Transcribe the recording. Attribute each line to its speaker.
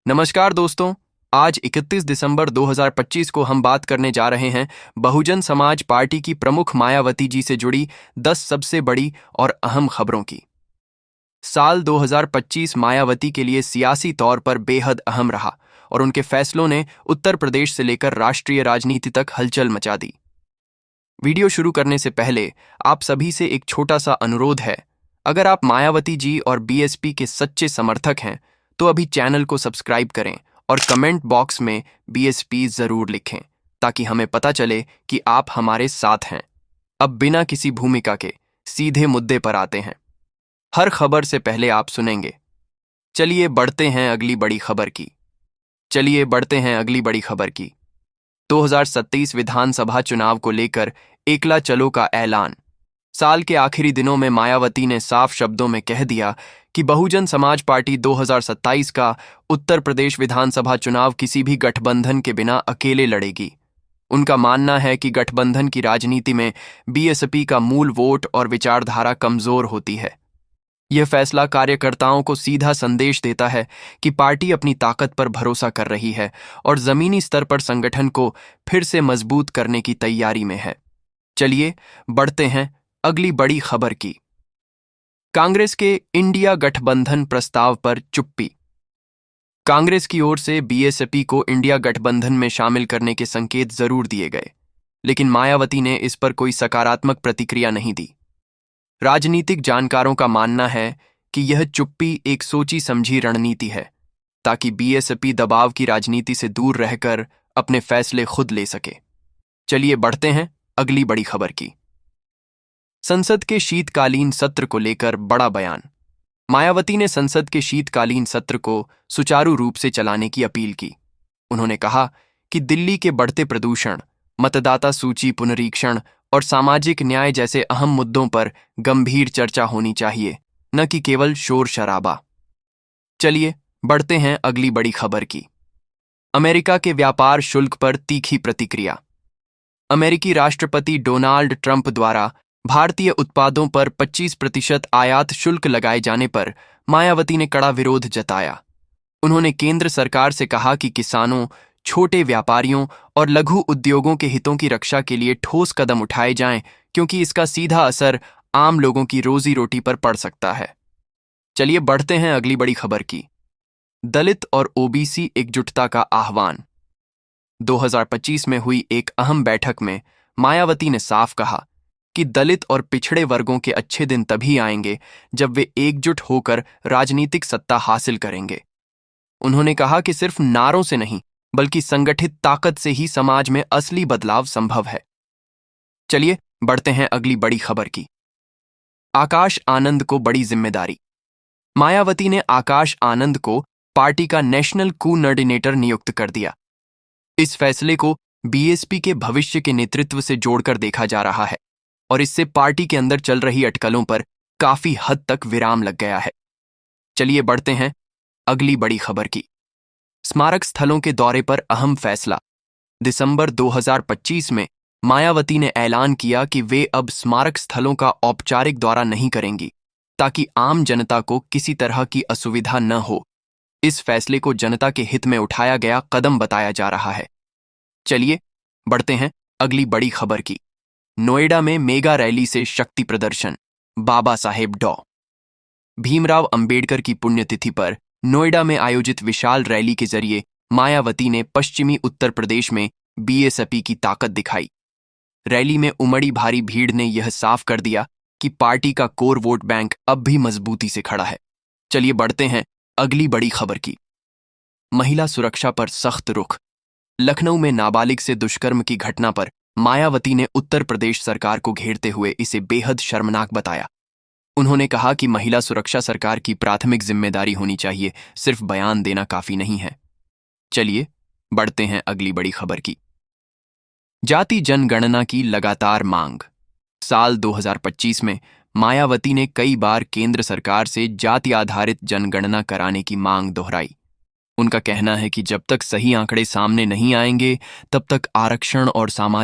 Speaker 1: नमस्कार दोस्तों। आज 31 दिसंबर 2025 को हम बात करने जा रहे हैं बहुजन समाज पार्टी की प्रमुख मायावती जी से जुड़ी 10 सबसे बड़ी और अहम खबरों की। साल 2025 मायावती के लिए सियासी तौर पर बेहद अहम रहा और उनके फैसलों ने उत्तर प्रदेश से लेकर राष्ट्रीय राजनीति तक हलचल मचा दी। वीडियो शुरू करने से पहले आप सभी से एक छोटा सा अनुरोध है। अगर आप मायावती जी और बीएसपी के सच्चे समर्थक हैं तो अभी चैनल को सब्सक्राइब करें और कमेंट बॉक्स में बीएसपी जरूर लिखें ताकि हमें पता चले कि आप हमारे साथ हैं। अब बिना किसी भूमिका के सीधे मुद्दे पर आते हैं। हर खबर से पहले आप सुनेंगे। चलिए बढ़ते हैं अगली बड़ी खबर की। 2027 विधानसभा चुनाव को लेकर एकला चलो का ऐलान। साल के आखिरी दिनों में मायावती ने साफ शब्दों में कह दिया कि बहुजन समाज पार्टी 2027 का उत्तर प्रदेश विधानसभा चुनाव किसी भी गठबंधन के बिना अकेले लड़ेगी। उनका मानना है कि गठबंधन की राजनीति में बीएसपी का मूल वोट और विचारधारा कमजोर होती है। यह फैसला कार्यकर्ताओं को सीधा संदेश देता है कि पार्टी अपनी ताकत पर भरोसा कर रही है और जमीनी स्तर पर संगठन को फिर से मजबूत करने की तैयारी में है। चलिए बढ़ते हैं अगली बड़ी खबर की। कांग्रेस के इंडिया गठबंधन प्रस्ताव पर चुप्पी। कांग्रेस की ओर से बीएसपी को इंडिया गठबंधन में शामिल करने के संकेत जरूर दिए गए, लेकिन मायावती ने इस पर कोई सकारात्मक प्रतिक्रिया नहीं दी। राजनीतिक जानकारों का मानना है कि यह चुप्पी एक सोची समझी रणनीति है ताकि बीएसपी दबाव की राजनीति से दूर रहकर अपने फैसले खुद ले सके। चलिए बढ़ते हैं अगली बड़ी खबर की। संसद के शीतकालीन सत्र को लेकर बड़ा बयान। मायावती ने संसद के शीतकालीन सत्र को सुचारू रूप से चलाने की अपील की। उन्होंने कहा कि दिल्ली के बढ़ते प्रदूषण, मतदाता सूची पुनरीक्षण और सामाजिक न्याय जैसे अहम मुद्दों पर गंभीर चर्चा होनी चाहिए, न कि केवल शोर शराबा। चलिए बढ़ते हैं अगली बड़ी खबर की। अमेरिका के व्यापार शुल्क पर तीखी प्रतिक्रिया। अमेरिकी राष्ट्रपति डोनाल्ड ट्रंप द्वारा भारतीय उत्पादों पर 25% आयात शुल्क लगाए जाने पर मायावती ने कड़ा विरोध जताया। उन्होंने केंद्र सरकार से कहा कि किसानों, छोटे व्यापारियों और लघु उद्योगों के हितों की रक्षा के लिए ठोस कदम उठाए जाएं, क्योंकि इसका सीधा असर आम लोगों की रोजी रोटी पर पड़ सकता है। चलिए बढ़ते हैं अगली बड़ी खबर की। दलित और ओबीसी एकजुटता का आह्वान। 2025 में हुई एक अहम बैठक में मायावती ने साफ कहा कि दलित और पिछड़े वर्गों के अच्छे दिन तभी आएंगे जब वे एकजुट होकर राजनीतिक सत्ता हासिल करेंगे। उन्होंने कहा कि सिर्फ नारों से नहीं बल्कि संगठित ताकत से ही समाज में असली बदलाव संभव है। चलिए बढ़ते हैं अगली बड़ी खबर की। आकाश आनंद को बड़ी जिम्मेदारी। मायावती ने आकाश आनंद को पार्टी का नेशनल कोऑर्डिनेटर नियुक्त कर दिया। इस फैसले को बीएसपी के भविष्य के नेतृत्व से जोड़कर देखा जा रहा है और इससे पार्टी के अंदर चल रही अटकलों पर काफी हद तक विराम लग गया है। चलिए बढ़ते हैं अगली बड़ी खबर की। स्मारक स्थलों के दौरे पर अहम फैसला। दिसंबर 2025 में मायावती ने ऐलान किया कि वे अब स्मारक स्थलों का औपचारिक दौरा नहीं करेंगी ताकि आम जनता को किसी तरह की असुविधा न हो। इस फैसले को जनता के हित में उठाया गया कदम बताया जा रहा है। चलिए बढ़ते हैं अगली बड़ी खबर की। नोएडा में मेगा रैली से शक्ति प्रदर्शन। बाबा साहेब डॉ. भीमराव अंबेडकर की पुण्यतिथि पर नोएडा में आयोजित विशाल रैली के जरिए मायावती ने पश्चिमी उत्तर प्रदेश में बीएसपी की ताकत दिखाई। रैली में उमड़ी भारी भीड़ ने यह साफ कर दिया कि पार्टी का कोर वोट बैंक अब भी मजबूती से खड़ा है। चलिए बढ़ते हैं अगली बड़ी खबर की। महिला सुरक्षा पर सख्त रुख। लखनऊ में नाबालिग से दुष्कर्म की घटना पर मायावती ने उत्तर प्रदेश सरकार को घेरते हुए इसे बेहद शर्मनाक बताया। उन्होंने कहा कि महिला सुरक्षा सरकार की प्राथमिक जिम्मेदारी होनी चाहिए, सिर्फ बयान देना काफी नहीं है। चलिए बढ़ते हैं अगली बड़ी खबर की। जाति जनगणना की लगातार मांग। साल 2025 में मायावती ने कई बार केंद्र सरकार से जाति आधारित जनगणना कराने की मांग दोहराई। उनका कहना है कि जब तक सही आंकड़े सामने नहीं आएंगे तब तक आरक्षण और सामाजिक